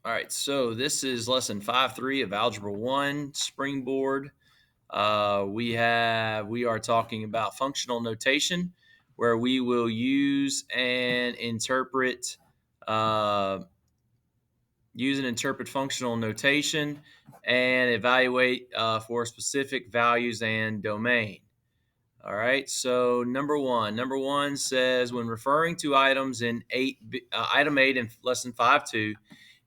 All right, so this is lesson 5.3 of Algebra 1, SpringBoard. We are talking about functional notation, where we will use and interpret functional notation and evaluate for specific values and domain. All right, so number one says when referring to items in item 8 in lesson 5.2,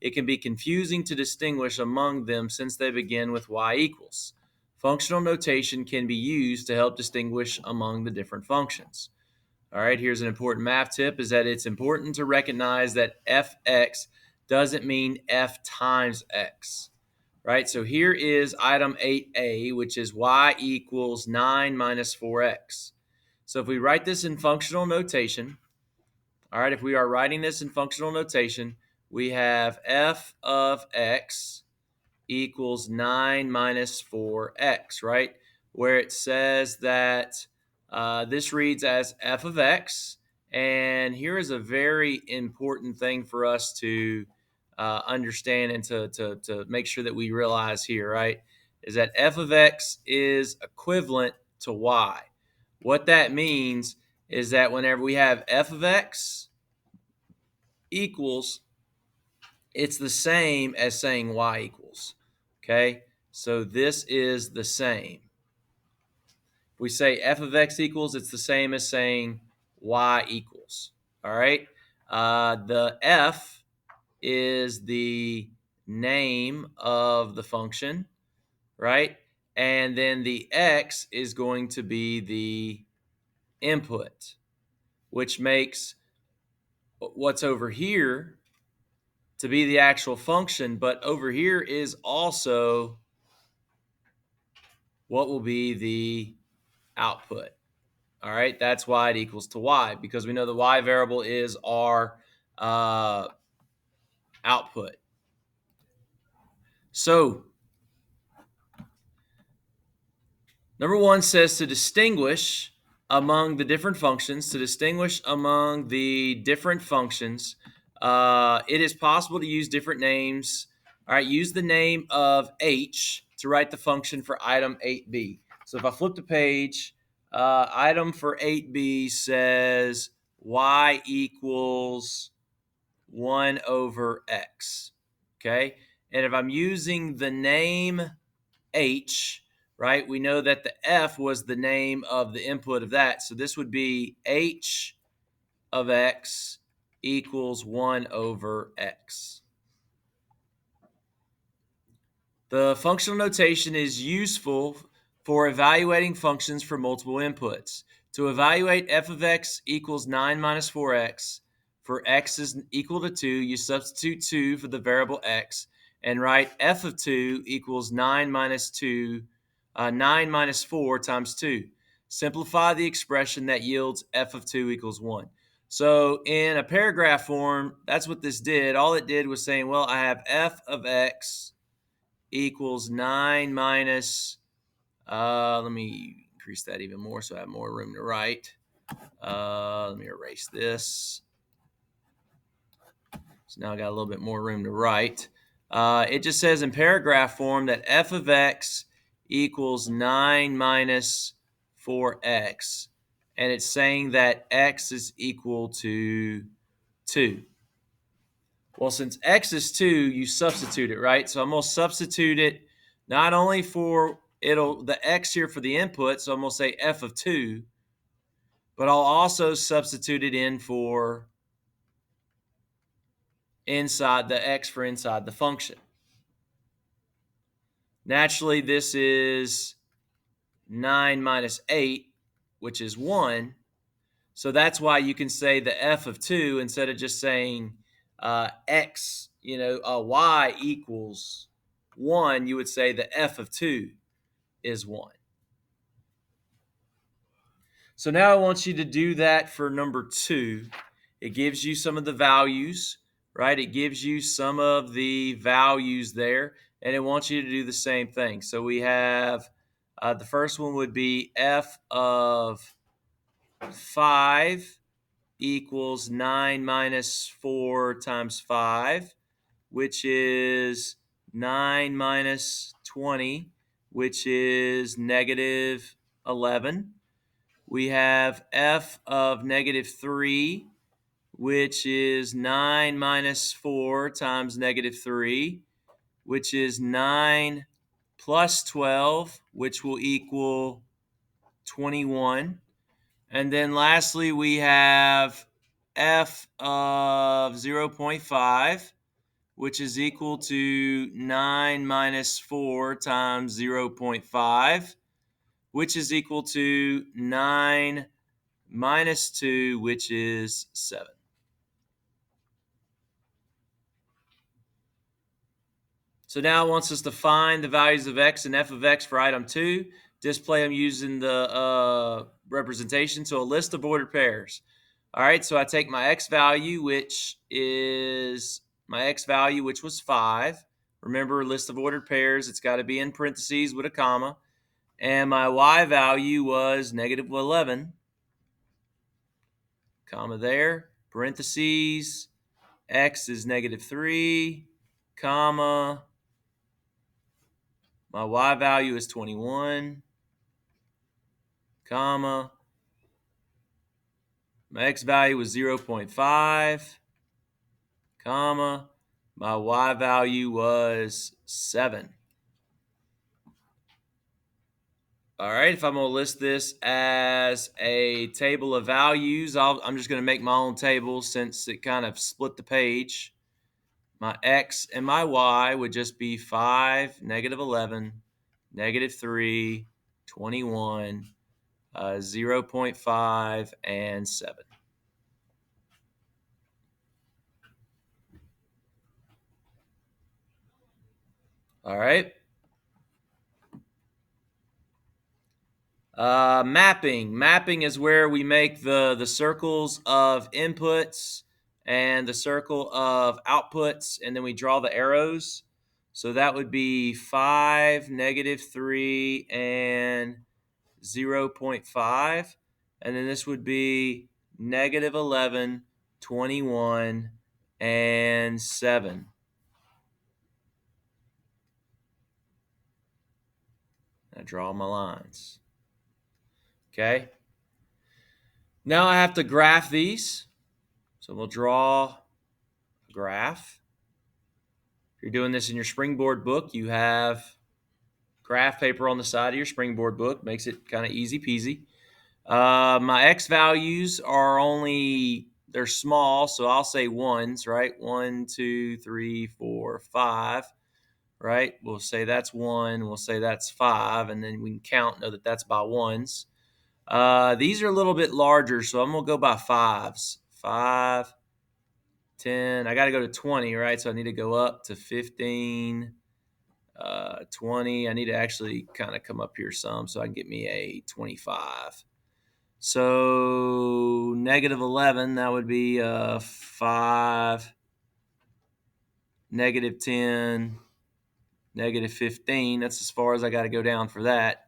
it can be confusing to distinguish among them since they begin with y equals. Functional notation can be used to help distinguish among the different functions. All right, here's an important math tip, is that it's important to recognize that fx doesn't mean f times x. Right, so here is item 8a, which is y equals 9 minus 4x. So if we write this in functional notation, all right, if we are writing this in functional notation, we have f of x equals 9 minus 4x, right? Where it says that this reads as f of x. And here is a very important thing for us to understand and to make sure that we realize here, right? Is that f of x is equivalent to y. What that means is that whenever we have f of x equals, it's the same as saying y equals. Okay, so this is the same. If we say f of x equals, it's the same as saying y equals. All right, the f is the name of the function, right? And then the x is going to be the input, which makes what's over here to be the actual function, but over here is also what will be the output. All right, that's why it equals to y, because we know the y variable is our output. So number one says to distinguish among the different functions. It is possible to use different names. All right, use the name of h to write the function for item 8b. So if I flip the page, item for 8b says y equals 1 over x. Okay, and if I'm using the name h, right, we know that the f was the name of the input of that. So this would be h of x equals 1 over x. The functional notation is useful for evaluating functions for multiple inputs. To evaluate f of x equals 9 minus 4x, for x is equal to 2, you substitute 2 for the variable x, and write f of 2 equals 9 minus 4 times 2. Simplify the expression that yields f of 2 equals 1. So in a paragraph form, that's what this did. All it did was saying, well, I have f of x equals 9 minus, let me increase that even more so I have more room to write. Let me erase this. So now I got a little bit more room to write. It just says in paragraph form that f of x equals 9 minus 4x. And it's saying that x is equal to 2. Well, since x is 2, you substitute it, right? So I'm going to substitute it not only for the x here for the input, so I'm going to say f of 2, but I'll also substitute it in for inside the x for inside the function. Naturally, this is 9 minus 8, which is 1. So that's why you can say the f of 2 instead of just saying x, y equals 1, you would say the f of 2 is 1. So now I want you to do that for number 2. It gives you some of the values, right? It gives you some of the values there, and it wants you to do the same thing. So we have the first one would be f of 5 equals 9 minus 4 times 5, which is 9 minus 20, which is negative 11. We have f of negative 3, which is 9 minus 4 times negative 3, which is 9 plus 12, which will equal 21. And then lastly, we have f of 0.5, which is equal to 9 minus 4 times 0.5, which is equal to 9 minus 2, which is 7. So now it wants us to find the values of x and f of x for item 2. Display them using the representation. So a list of ordered pairs. All right, so I take my x value, which was 5. Remember, list of ordered pairs, it's got to be in parentheses with a comma. And my y value was negative 11, comma there, parentheses, x is negative 3, comma, my y value is 21, comma, my x value was 0.5, comma, my y value was 7. All right, if I'm going to list this as a table of values, I'm just going to make my own table since it kind of split the page. My x and my y would just be 5, negative 11, negative 3, 21, 0.5, and 7. All right. Mapping. Mapping is where we make the circles of inputs and the circle of outputs, and then we draw the arrows. So that would be 5, negative 3, and 0.5. And then this would be negative 11, 21, and 7. I draw my lines. Okay. Now I have to graph these. So we'll draw a graph. If you're doing this in your SpringBoard book, you have graph paper on the side of your SpringBoard book. Makes it kind of easy peasy. My x values are they're small, so I'll say ones, right? 1, 2, 3, 4, 5, right? We'll say that's 1. We'll say that's 5, and then we can count, know that that's by ones. These are a little bit larger, so I'm going to go by 5s. 5, 10. I got to go to 20, right? So I need to go up to 15, 20. I need to actually kind of come up here some so I can get me a 25. So negative 11, that would be 5, negative 10, negative 15. That's as far as I got to go down for that.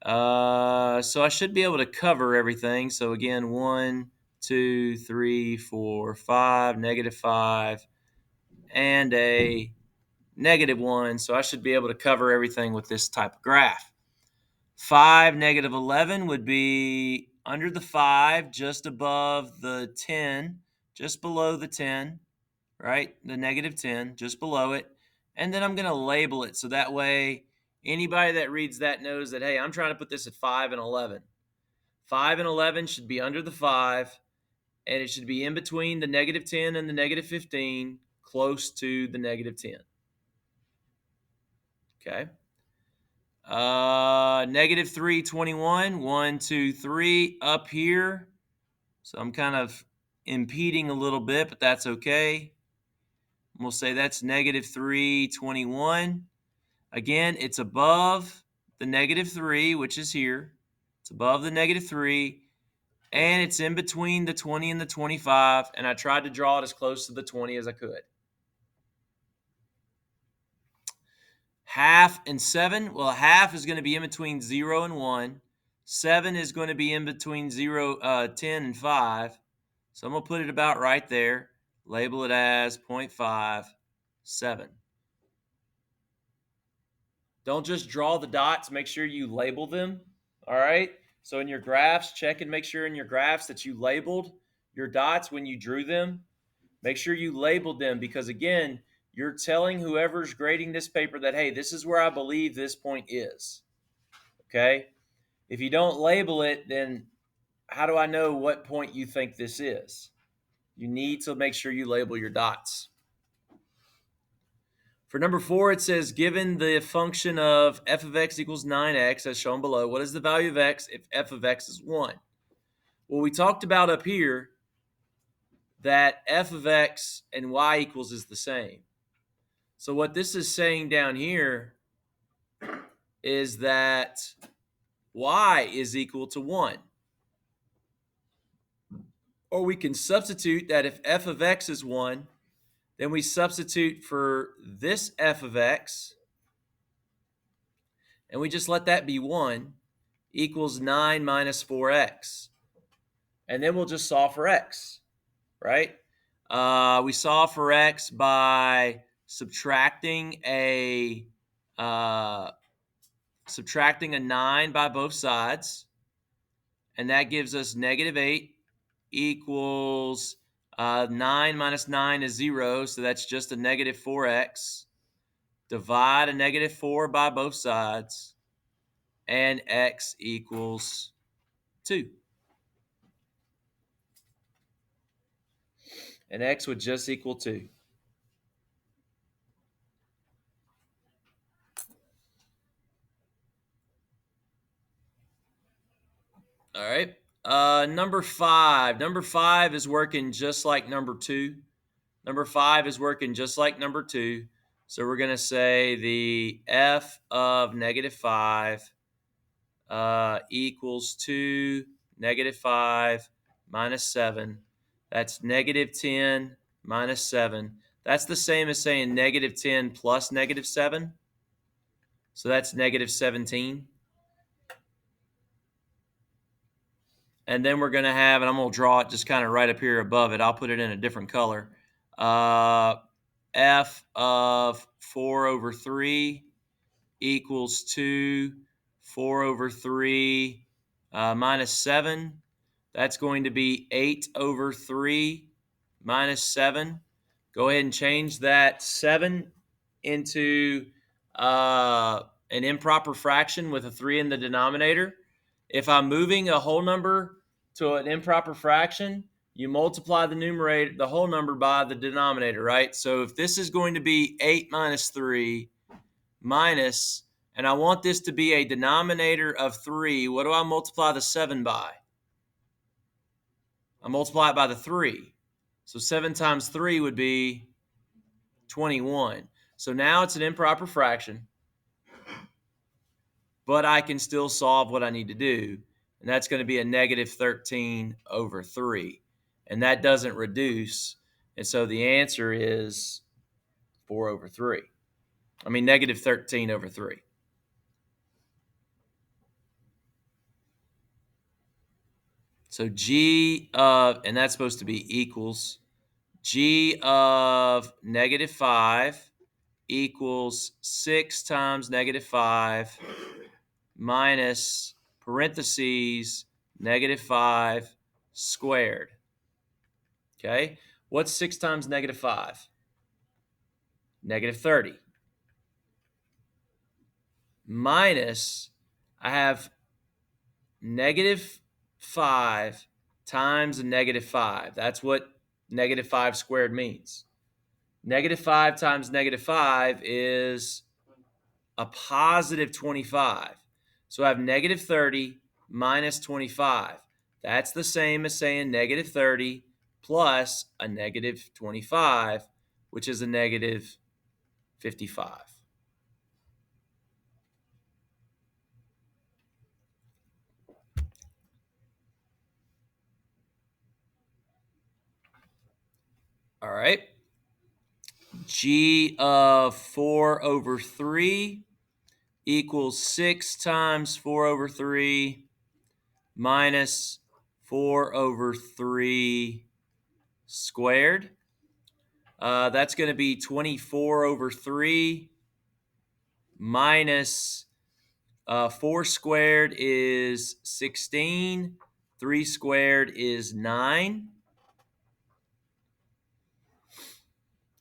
So I should be able to cover everything. So again, 1, 2, 3, 4, 5, negative 5, and a negative 1. So I should be able to cover everything with this type of graph. 5, negative 11 would be under the 5, just above the 10, just below the 10, right? The negative 10, just below it. And then I'm going to label it so that way anybody that reads that knows that, hey, I'm trying to put this at 5 and 11. 5 and 11 should be under the 5, and it should be in between the negative 10 and the negative 15, close to the negative 10. Okay. Negative 3, 21, 1, 2, 3 up here. So I'm kind of impeding a little bit, but that's okay. We'll say that's negative 3, 21. Again, it's above the negative 3, which is here. It's above the negative 3, and it's in between the 20 and the 25, and I tried to draw it as close to the 20 as I could. Half and 7, well, half is going to be in between 0 and 1. 7 is going to be in between 10 and 5. So I'm going to put it about right there. Label it as 0.5. 7. Don't just draw the dots. Make sure you label them. All right? So in your graphs, check and make sure in your graphs that you labeled your dots when you drew them. Make sure you labeled them because, again, you're telling whoever's grading this paper that, hey, this is where I believe this point is. Okay? If you don't label it, then how do I know what point you think this is? You need to make sure you label your dots. For number 4, it says, given the function of f of x equals 9x, as shown below, what is the value of x if f of x is 1? Well, we talked about up here that f of x and y equals is the same. So what this is saying down here is that y is equal to 1. Or we can substitute that if f of x is 1, then we substitute for this f of x, and we just let that be 1, equals 9 minus 4x. And then we'll just solve for x, right? We solve for x by subtracting a 9 by both sides, and that gives us negative 8 equals 9 minus 9 is 0, so that's just a negative 4x. Divide a negative 4 by both sides, and x equals 2. And x would just equal 2. All right. Number 5. Number 5 is working just like number 2. Number 5 is working just like number 2. So we're going to say the f of negative 5 equals 2, negative 5 minus 7. That's negative 10 minus 7. That's the same as saying negative 10 plus negative 7. So that's negative 17. And then we're going to have, and I'm going to draw it just kind of right up here above it. I'll put it in a different color. F of 4 over 3 equals 2, 4 over 3 minus 7. That's going to be 8 over 3 minus 7. Go ahead and change that 7 into an improper fraction with a 3 in the denominator. If I'm moving a whole number to an improper fraction, you multiply the numerator, the whole number, by the denominator, right? So if this is going to be 8 minus 3 minus, and I want this to be a denominator of 3, what do I multiply the 7 by? I multiply it by the 3. So 7 times 3 would be 21. So now it's an improper fraction, but I can still solve what I need to do. And that's going to be a negative 13 over 3. And that doesn't reduce. And so the answer is 4 over 3. I mean, negative 13 over 3. So G of, and that's supposed to be equals, G of negative 5 equals 6 times negative 5 minus parentheses negative 5 squared. Okay, what's 6 times negative 5? Negative 30. Minus, I have negative 5 times a negative 5. That's what negative 5 squared means. Negative 5 times negative 5 is a positive 25. So I have negative 30 minus 25. That's the same as saying negative 30 plus a negative 25, which is a negative 55. All right. G of 4 over 3 equals 6 times 4 over 3 minus 4 over 3 squared. That's going to be 24 over 3 minus 4 squared is 16. 3 squared is 9.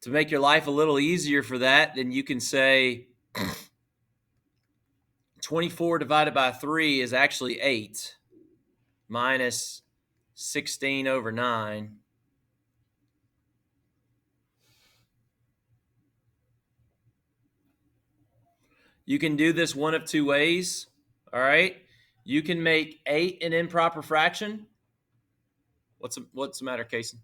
To make your life a little easier for that, then you can say 24 divided by 3 is actually 8 minus 16 over 9. You can do this one of two ways, all right? You can make 8 an improper fraction. What's the matter, Casey?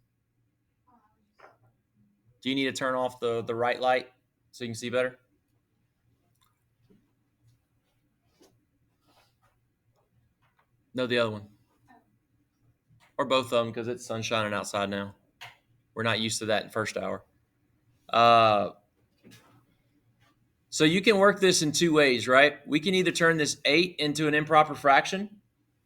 Do you need to turn off the right light so you can see better? No, the other one. Or both of them, because it's sun shining outside now. We're not used to that in first hour. So you can work this in two ways, right? We can either turn this 8 into an improper fraction,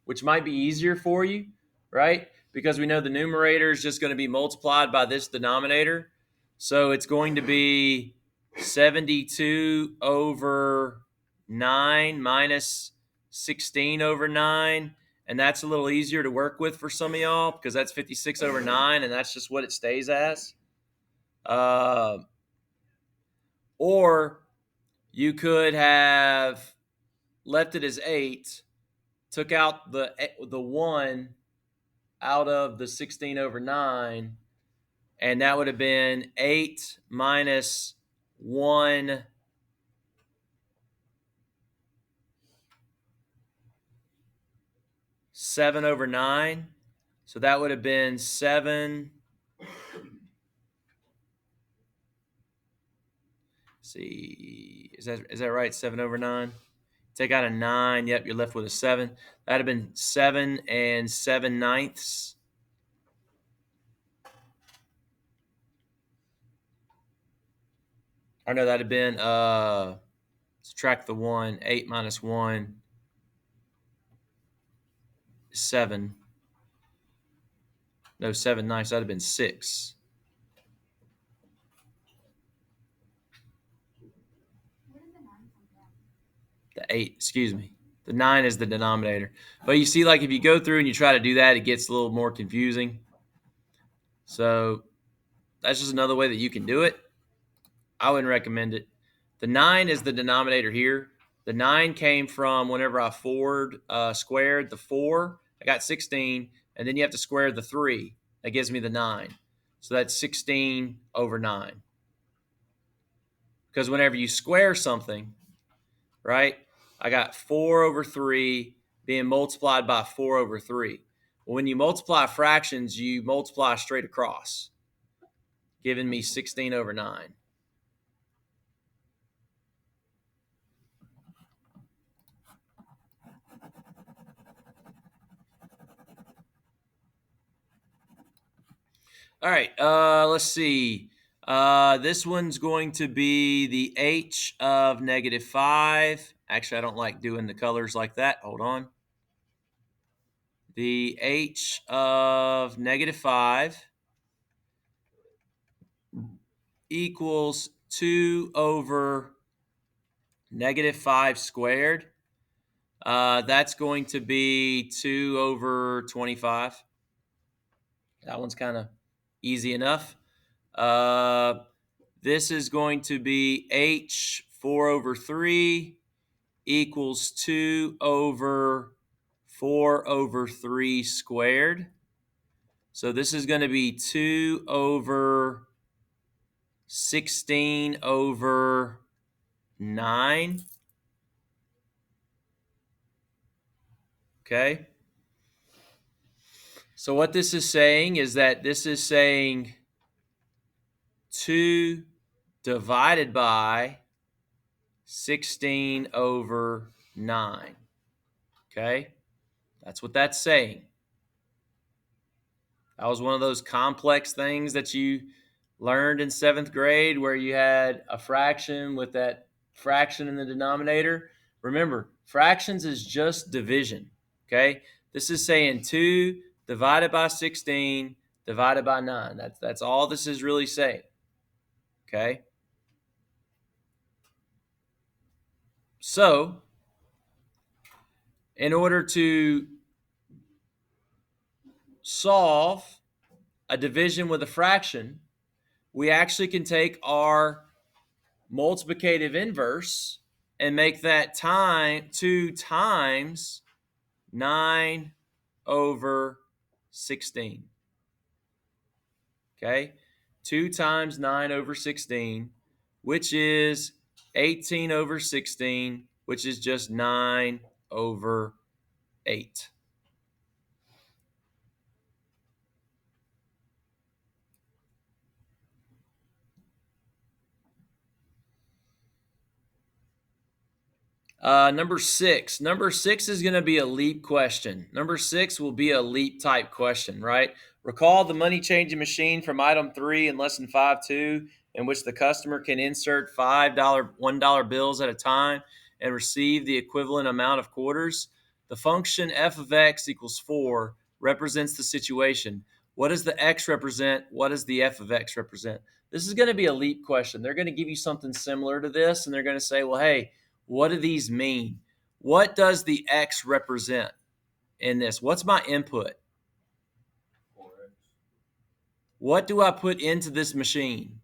which might be easier for you, right? Because we know the numerator is just going to be multiplied by this denominator. So it's going to be 72 over 9 minus 16 over 9. And that's a little easier to work with for some of y'all because that's 56 over 9, and that's just what it stays as. Or you could have left it as 8, took out the 1 out of the 16 over 9, and that would have been 8 minus 1 7 over 9. So that would have been 7. See, is that right? 7 over 9. Take out a 9. Yep, you're left with a 7. That'd have been 7 and 7/9. Or no, that'd have been subtract the 1. 8 minus 1. 7. No, 7/9. So that'd have been 6. The 8, excuse me. The 9 is the denominator. But you see, like if you go through and you try to do that, it gets a little more confusing. So that's just another way that you can do it. I wouldn't recommend it. The 9 is the denominator here. The 9 came from whenever I squared the 4. I got 16, and then you have to square the 3. That gives me the 9. So that's 16 over 9. Because whenever you square something, right, I got 4 over 3 being multiplied by 4 over 3. Well, when you multiply fractions, you multiply straight across, giving me 16 over 9. All right, let's see. This one's going to be the h of -5. Actually, I don't like doing the colors like that. Hold on. The h of -5 equals 2 over -5 squared. That's going to be 2 over 25. That one's kind of easy enough. This is going to be h 4 over 3 equals 2 over 4 over 3 squared. So this is going to be 2 over 16 over 9. Okay. So what this is saying is that this is saying 2 divided by 16 over 9. Okay? That's what that's saying. That was one of those complex things that you learned in 7th grade where you had a fraction with that fraction in the denominator. Remember, fractions is just division. Okay? This is saying 2 divided by 16 divided by 9. That's all this is really saying. Okay. So in order to solve a division with a fraction, we actually can take our multiplicative inverse and make that 2 times 9 over 16. Okay, 2 times 9 over 16, which is 18 over 16, which is just 9 over 8. Number 6. Number 6 is going to be a leap question. Number 6 will be a leap type question, right? Recall the money changing machine from item 3 in lesson 5.2, in which the customer can insert $5 $1 bills at a time and receive the equivalent amount of quarters. The function f of x equals 4 represents the situation. What does the x represent? What does the f of x represent? This is going to be a leap question. They're going to give you something similar to this, and they're going to say, well, hey, what do these mean? What does the x represent in this? What's my input? What do I put into this machine?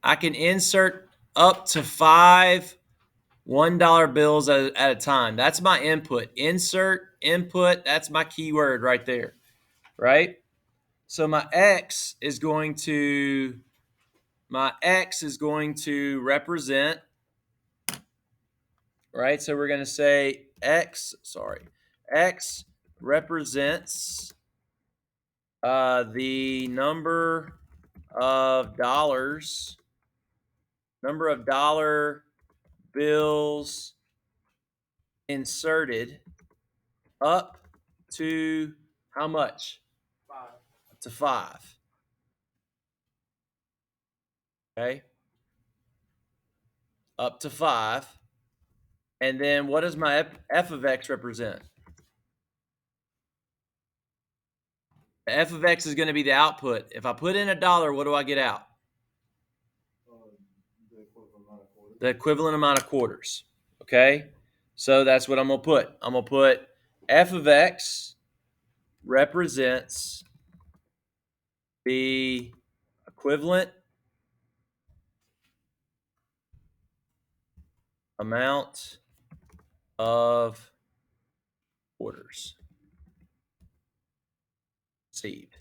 I can insert up to 5 $1 bills at a time. That's my input. Insert, input, that's my keyword right there, right? So my x is going to represent, right? So we're going to say x represents the number of dollar bills inserted up to how much? 5. Up to 5. Okay. Up to 5. And then what does my f of x represent? The f of x is going to be the output. If I put in $1, what do I get out? The equivalent amount of quarters. Okay? So that's what I'm going to put. I'm going to put f of x represents the equivalent amount of quarters received.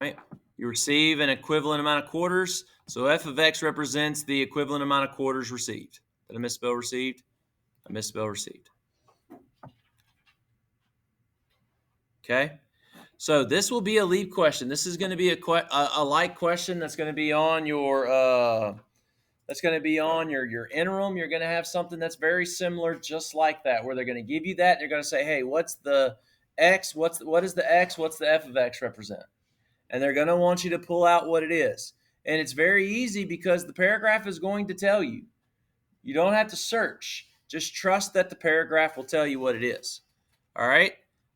Right? You receive an equivalent amount of quarters, so f of x represents the equivalent amount of quarters received. Did I misspell received? I misspell received. Okay? So this will be a leap question. This is going to be a like question that's going to be on your your interim. You're going to have something that's very similar, just like that, where they're going to give you that. They're going to say, "Hey, what's the x? What is the x? What's the f of x represent?" And they're going to want you to pull out what it is. And it's very easy because the paragraph is going to tell you. You don't have to search. Just trust that the paragraph will tell you what it is. All right.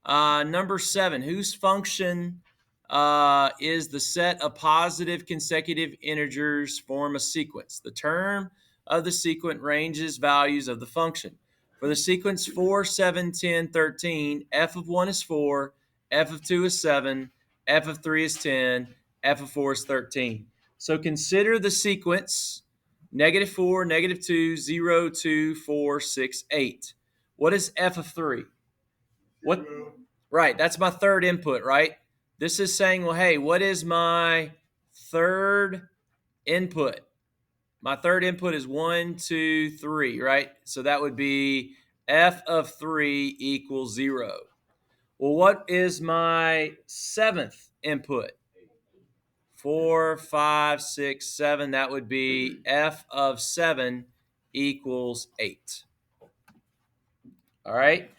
Number 7, whose function is the set of positive consecutive integers form a sequence? The term of the sequence ranges values of the function. For the sequence 4, 7, 10, 13, f of 1 is 4, f of 2 is 7, f of 3 is 10, f of 4 is 13. So consider the sequence -4, -2, 0, 2, 4, 6, 8. What is f of 3? What? Right, that's my third input, right? This is saying, well, hey, what is my third input? My third input is 1, 2, 3, right? So that would be f of 3 equals 0. Well, what is my 7th input? 4, 5, 6, 7. That would be f of 7 equals 8. All right.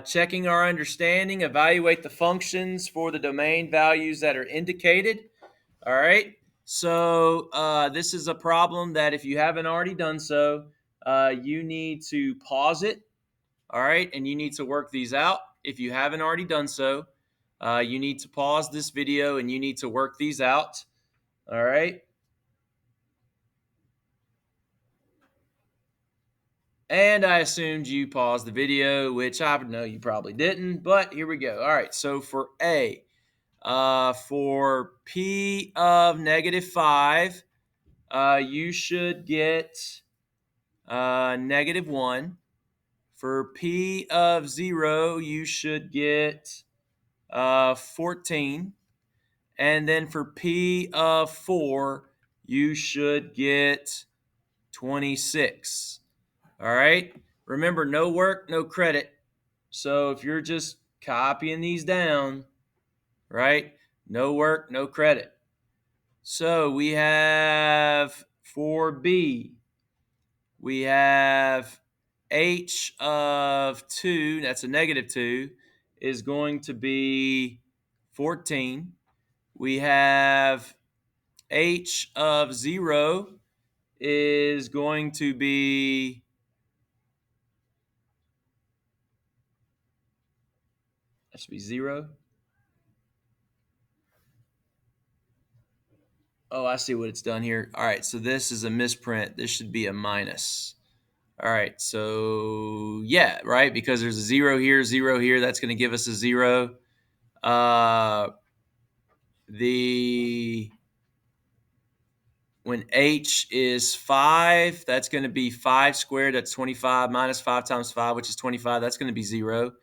Checking our understanding, evaluate the functions for the domain values that are indicated. All right. So this is a problem that if you haven't already done so, you need to pause it All right, and you need to work these out. If you haven't already done so, you need to pause this video and you need to work these out. All right. And I assumed you paused the video, which I know you probably didn't, but here we go. All right, so for A, for P of -5, you should get -1. For P of 0, you should get 14. And then for P of 4, you should get 26. All right. Remember, no work, no credit. So if you're just copying these down, right? No work, no credit. So we have for B, we have H of 2, that's a -2, is going to be 14. We have H of 0 is going to be that should be 0. Oh, I see what it's done here. All right, so this is a misprint. This should be a minus. All right, so yeah, right, because there's a 0 here, 0 here. That's going to give us a 0. When H is 5, that's going to be 5 squared. That's 25 minus 5 times 5, which is 25. That's going to be 0.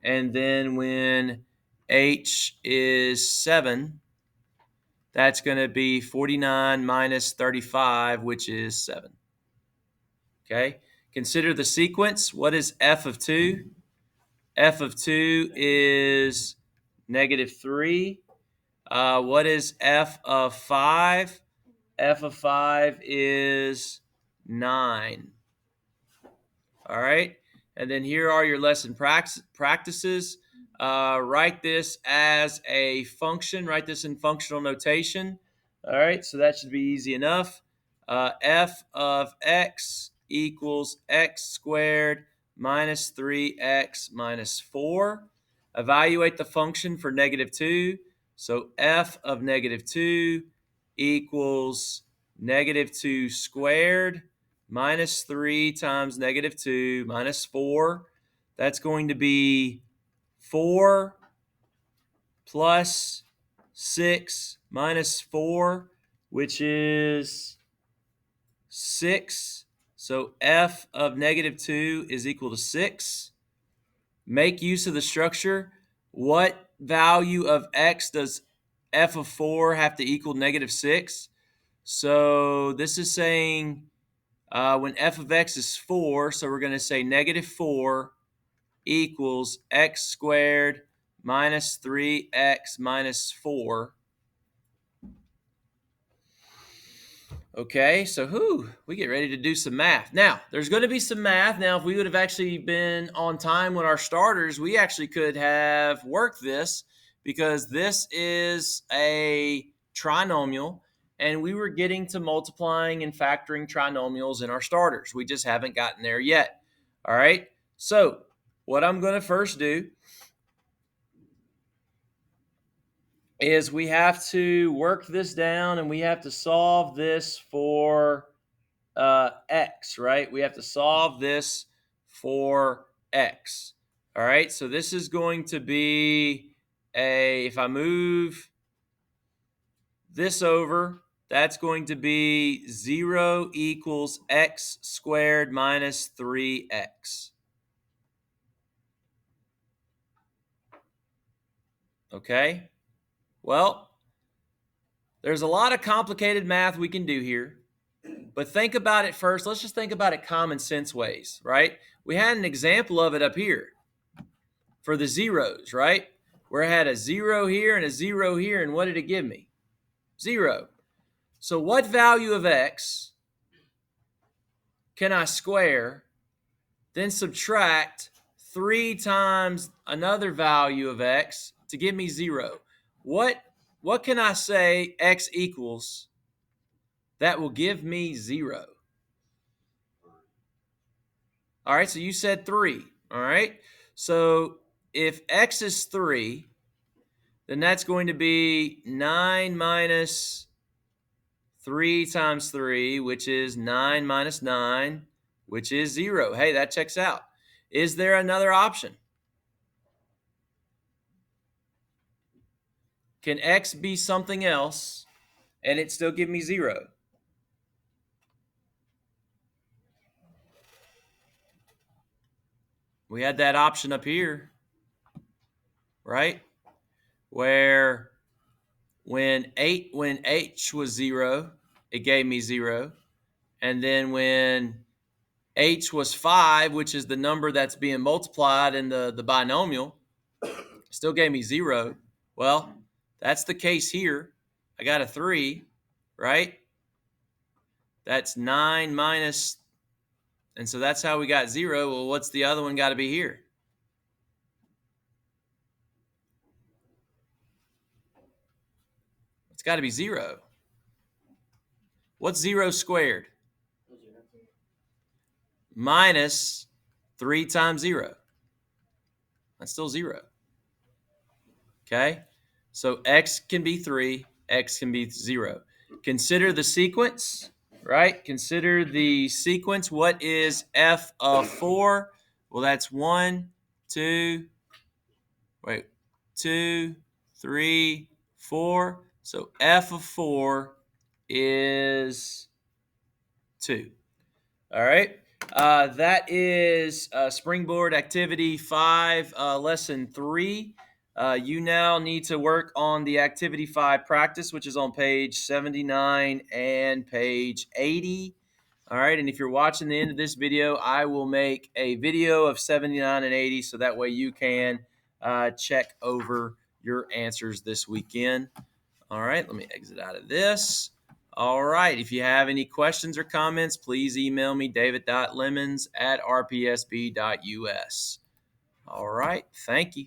And then when H is 7, that's going to be 49 minus 35, which is 7. Okay. Consider the sequence. What is f of 2? F of 2 is -3. What is f of 5? F of 5 is 9. All right. And then here are your lesson practices. Write this as a function. Write this in functional notation. All right. So that should be easy enough. F of x equals x squared minus 3x minus 4. Evaluate the function for -2. So f of -2 equals -2 squared minus 3 times -2 minus 4. That's going to be 4 plus 6 minus 4, which is 6. So f of -2 is equal to 6. Make use of the structure. What value of x does f of 4 have to equal -6? So this is saying when f of x is 4, so we're going to say -4 equals x squared minus 3x minus 4. Okay, so we get ready to do some math. Now, there's going to be some math. Now, if we would have actually been on time with our starters, we actually could have worked this because this is a trinomial, and we were getting to multiplying and factoring trinomials in our starters. We just haven't gotten there yet. All right, so what I'm going to first do is we have to work this down and we have to solve this for x, right? We have to solve this for x. All right, so this is going to be if I move this over, that's going to be 0 equals x squared minus 3x. Okay, well, there's a lot of complicated math we can do here. But think about it first. Let's just think about it common sense ways, right? We had an example of it up here for the zeros, right? Where I had a 0 here and a 0 here, and what did it give me? 0. So what value of x can I square, then subtract 3 times another value of x to give me 0? What can I say x equals that will give me 0? All right, so you said 3. All right. So if x is 3, then that's going to be 9 minus 3 times 3, which is 9 minus 9, which is 0. Hey, that checks out. Is there another option? Can x be something else and it still give me 0? We had that option up here, right? Where when h was 0, it gave me 0. And then when h was 5, which is the number that's being multiplied in the binomial, still gave me 0. Well, that's the case here. I got a 3, right? That's 9 minus, and so that's how we got 0. Well, what's the other one got to be here? It's got to be 0. What's 0 squared? Minus 3 times 0. That's still 0. Okay? So x can be 3, x can be 0. Consider the sequence, right? Consider the sequence. What is f of 4? Well, that's 1, 2, 3, 4. So f of 4 is 2. All right. That is Springboard Activity 5, Lesson 3. You now need to work on the Activity 5 practice, which is on page 79 and page 80. All right, and if you're watching the end of this video, I will make a video of 79 and 80, so that way you can check over your answers this weekend. All right, let me exit out of this. All right, if you have any questions or comments, please email me, david.lemons@rpsb.us. All right, thank you.